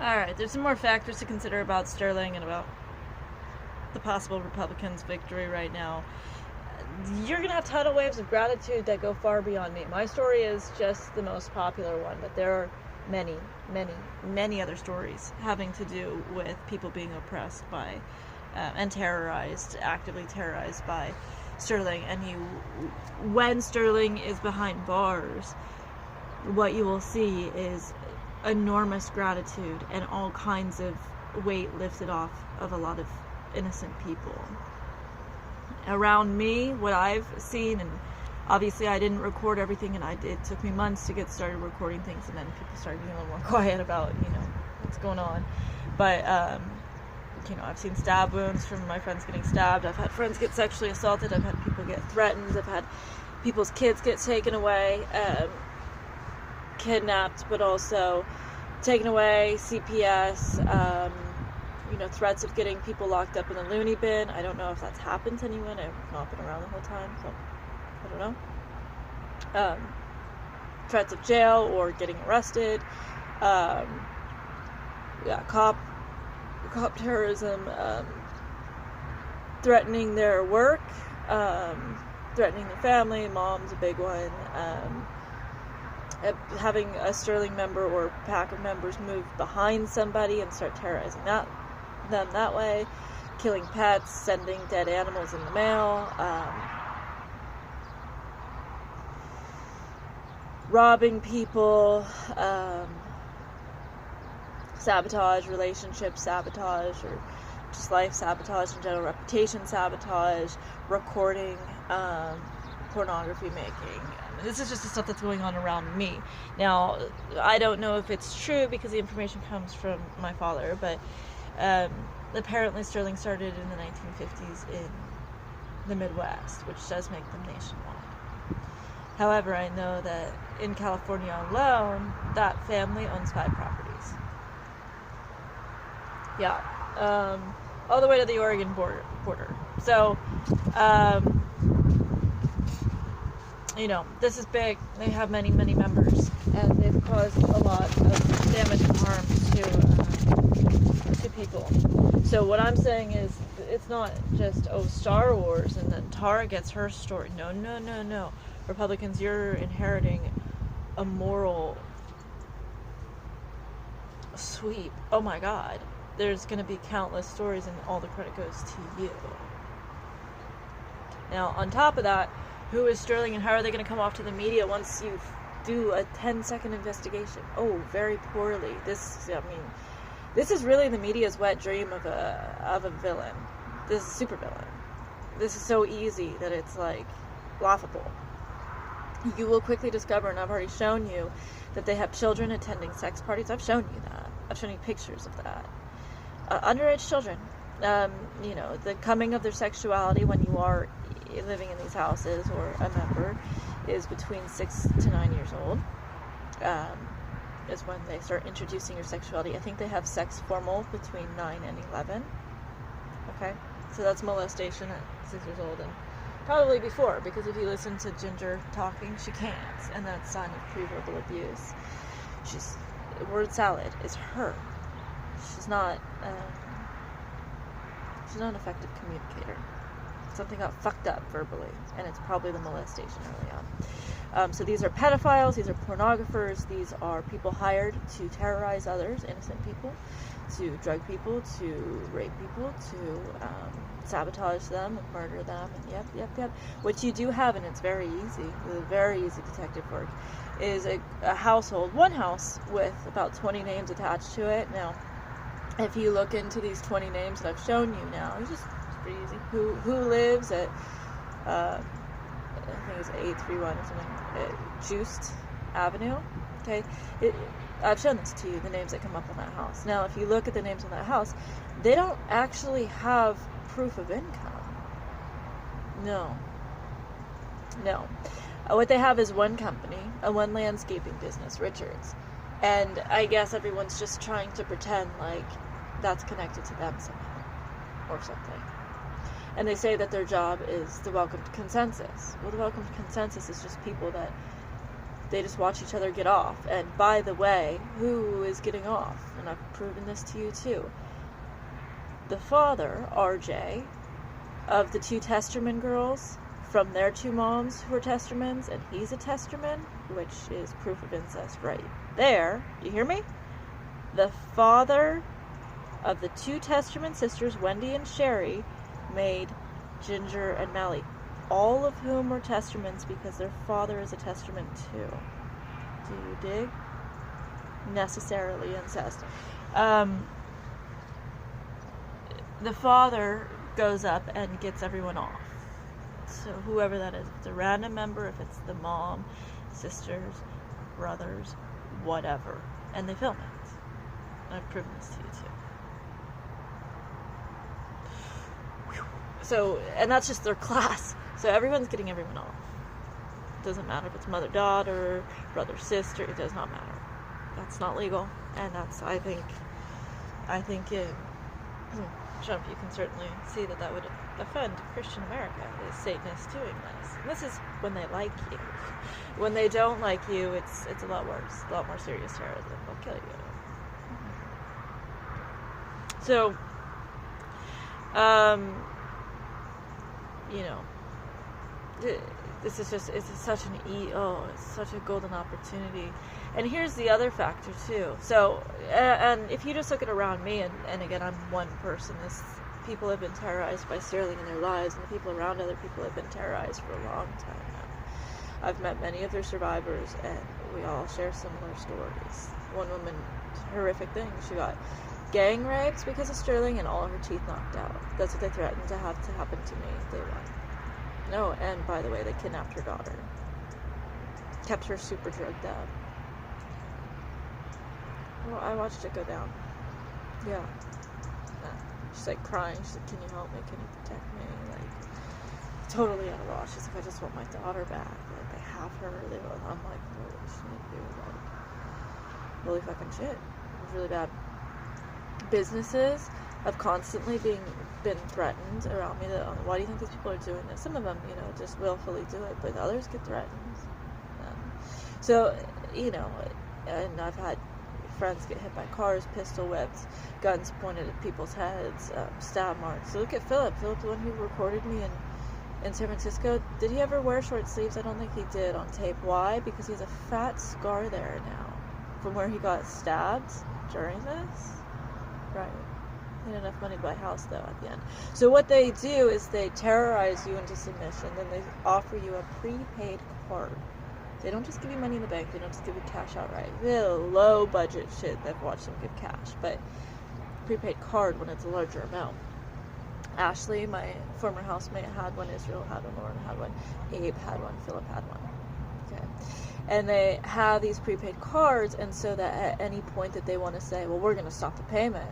Alright, there's some more factors to consider about Sterling and about the possible Republicans' victory right now. You're going to have tidal waves of gratitude that go far beyond me. My story is just the most popular one, but there are many, many, many other stories having to do with people being oppressed by and terrorized, actively terrorized by Sterling. And when Sterling is behind bars, what you will see is enormous gratitude and all kinds of weight lifted off of a lot of innocent people. Around me, what I've seen, and obviously I didn't record everything, and it took me months to get started recording things, and then people started being a little more quiet about, what's going on. But, I've seen stab wounds from my friends getting stabbed. I've had friends get sexually assaulted. I've had people get threatened. I've had people's kids get taken away, kidnapped, but also taken away, CPS, threats of getting people locked up in the loony bin. I don't know if that's happened to anyone. I've not been around the whole time, so I don't know. Threats of jail or getting arrested. Cop terrorism, threatening their work, threatening their family. Mom's a big one. Having a Sterling member or pack of members move behind somebody and start terrorizing them that way, killing pets, sending dead animals in the mail, robbing people, sabotage, relationship sabotage, or just life sabotage in general, reputation sabotage, recording, pornography making. This is just the stuff that's going on around me. Now, I don't know if it's true because the information comes from my father, but apparently Sterling started in the 1950s in the Midwest, which does make them nationwide. However, I know that in California alone, that family owns 5 properties. Yeah. All the way to the Oregon border. So, this is big. They have many, many members, and they've caused a lot of damage and harm to people. So what I'm saying is, it's not just, Star Wars, and then Tara gets her story. No. Republicans, you're inheriting a moral sweep. Oh my God. There's going to be countless stories, and all the credit goes to you. Now, on top of that, who is Sterling, and how are they going to come off to the media once you do a 10-second investigation? Oh, very poorly. This is really the media's wet dream of a villain. This is a super villain. This is so easy that it's like laughable. You will quickly discover, and I've already shown you, that they have children attending sex parties. I've shown you that. I've shown you pictures of that. Underage children. The coming of their sexuality when you are living in these houses or a member is between 6 to 9 years old. Is when they start introducing your sexuality. I think they have sex formal between 9 and 11. Okay? So that's molestation at 6 years old, and probably before, because if you listen to Ginger talking, she can't, and that's a sign of pre-verbal abuse. Word salad is her. She's not an effective communicator. Something got fucked up verbally, and it's probably the molestation early on. So these are pedophiles, these are pornographers, these are people hired to terrorize others, innocent people, to drug people, to rape people, to sabotage them and murder them, and yep. What you do have, and it's very easy detective work, is a household, one house with about 20 names attached to it. Now, if you look into these 20 names that I've shown you now, it's pretty easy. Who lives at, I think it's 831 or something, Juiced Avenue. Okay, I've shown this to you, the names that come up on that house. Now, if you look at the names on that house, they don't actually have proof of income. No. What they have is one company, one landscaping business, Richards. And I guess everyone's just trying to pretend like that's connected to them somehow or something. And they say that their job is the welcome to consensus. Well, the welcome to consensus is just people that They just watch each other get off. And by the way, who is getting off? And I've proven this to you too. The father, RJ, of the 2 Testerman girls, from their 2 moms who were Testermans, and he's a Testerman, which is proof of incest right there. You hear me? The father of the 2 Testerman sisters, Wendy and Sherry, made Ginger and Melly, all of whom were Testermans because their father is a Testerman too. Do you dig? Necessarily incest. The father goes up and gets everyone off. So whoever that is, if it's a random member, if it's the mom, sisters, brothers, whatever, and they film it. I've proven this to you too. So, and that's just their class. So everyone's getting everyone off. It doesn't matter if it's mother-daughter, brother-sister, it does not matter. That's not legal. And that's, I think it, Trump, you can certainly see that would offend Christian America, is Satanists doing this. And this is when they like you. When they don't like you, it's a lot worse, a lot more serious terrorism. They'll kill you. So, you know, this is just, it's such a golden opportunity. And here's the other factor too. So, and if you just look at around me, and again, I'm one person, people have been terrorized by Sterling in their lives, and the people around other people have been terrorized for a long time now. I've met many of their survivors, and we all share similar stories. One woman, horrific thing, she got gang rapes because of Sterling and all of her teeth knocked out. That's what they threatened to have to happen to me day one. No, and by the way, they kidnapped her daughter. Kept her super drugged up. Well, I watched it go down. Yeah. She's like crying. She's like, can you help me? Can you protect me? Like, totally at a loss. She's like, I just want my daughter back. Like, they have her. I'm like, holy shit, dude. Like, holy fucking shit. It was really bad. Businesses have constantly been threatened around me that, why do you think these people are doing this? Some of them, you know, just willfully do it, but others get threatened. So, you know, and I've had friends get hit by cars, pistol whipped, guns pointed at people's heads, stab marks. So look at Philip, the one who recorded me in San Francisco. Did he ever wear short sleeves? I don't think he did on tape. Why? Because he has a fat scar there now from where he got stabbed during this. Right. He had enough money to buy a house, though, at the end. So what they do is they terrorize you into submission, then they offer you a prepaid card. They don't just give you money in the bank, they don't just give you cash outright. The low budget shit, I've watched them give cash, but prepaid card when it's a larger amount. Ashley, my former housemate, had one, Israel had one, Lauren had one, Abe had one, Philip had one. Okay. And they have these prepaid cards, and so that at any point that they want to say, well, we're going to stop the payment,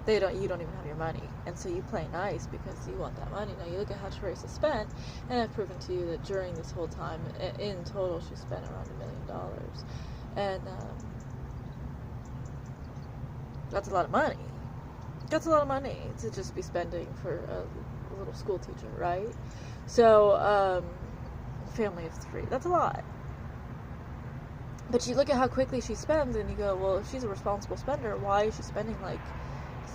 you don't even have your money, and so you play nice because you want that money. Now you look at how Teresa spent, and I've proven to you that during this whole time, in total, she spent around $1 million, and that's a lot of money. That's a lot of money to just be spending for a little school teacher, right? So, family of 3, that's a lot. But you look at how quickly she spends, and you go, well, if she's a responsible spender, why is she spending like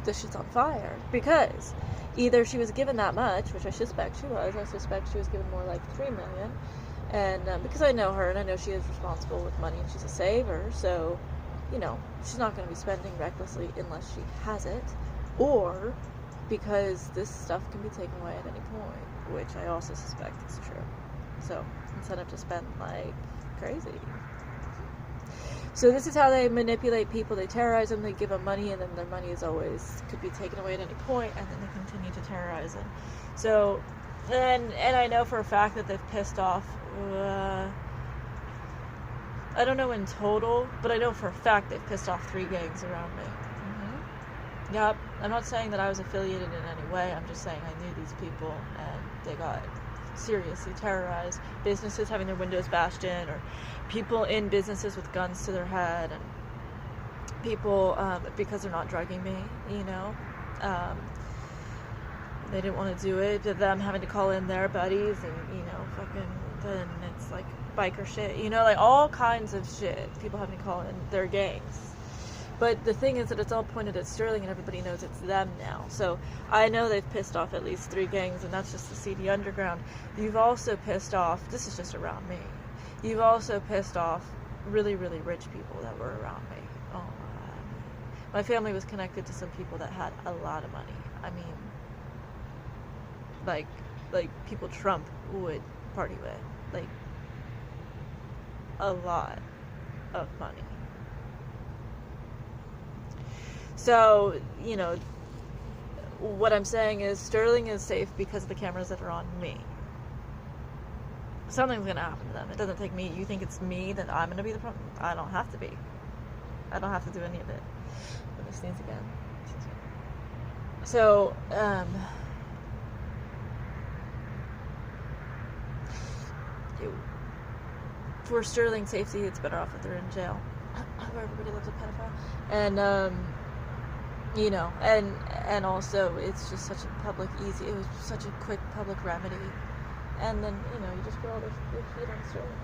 this shit's on fire? Because either she was given that much, which I suspect she was. I suspect she was given more like $3 million, and because I know her and I know she is responsible with money and she's a saver, so you know she's not going to be spending recklessly unless she has it, or because this stuff can be taken away at any point, which I also suspect is true. So incentive to spend like crazy. So this is how they manipulate people. They terrorize them, they give them money, and then their money is always, could be taken away at any point, and then they continue to terrorize them. So, and I know for a fact that they've pissed off, I don't know in total, but I know for a fact they've pissed off 3 gangs around me. Mm-hmm. Yep, I'm not saying that I was affiliated in any way, I'm just saying I knew these people, and they got seriously terrorized. Businesses having their windows bashed in, or people in businesses with guns to their head, and people because they're not drugging me, you know, they didn't want to do it, them having to call in their buddies, and you know, fucking, then it's like biker shit, you know, like all kinds of shit. People have me call in their gangs. But the thing is that it's all pointed at Sterling and everybody knows it's them now. So I know they've pissed off at least 3 gangs, and that's just the seedy underground. You've also pissed off, this is just around me, you've also pissed off really, really rich people that were around me. Oh, my family was connected to some people that had a lot of money. I mean, like people Trump would party with. Like, a lot of money. So, you know, what I'm saying is Sterling is safe because of the cameras that are on me. Something's going to happen to them. It doesn't take me. You think it's me that I'm going to be the problem? I don't have to be. I don't have to do any of it. Let me sneeze again. So, for Sterling's safety, it's better off if they're in jail, where everybody loves a pedophile. And, you know, and also it's just such a public easy, it was such a quick public remedy. And then, you know, you just put all their shit on Sterling.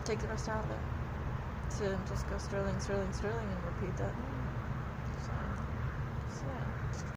Take the rest out of it. So just go Sterling, Sterling, Sterling, and repeat that. So, yeah.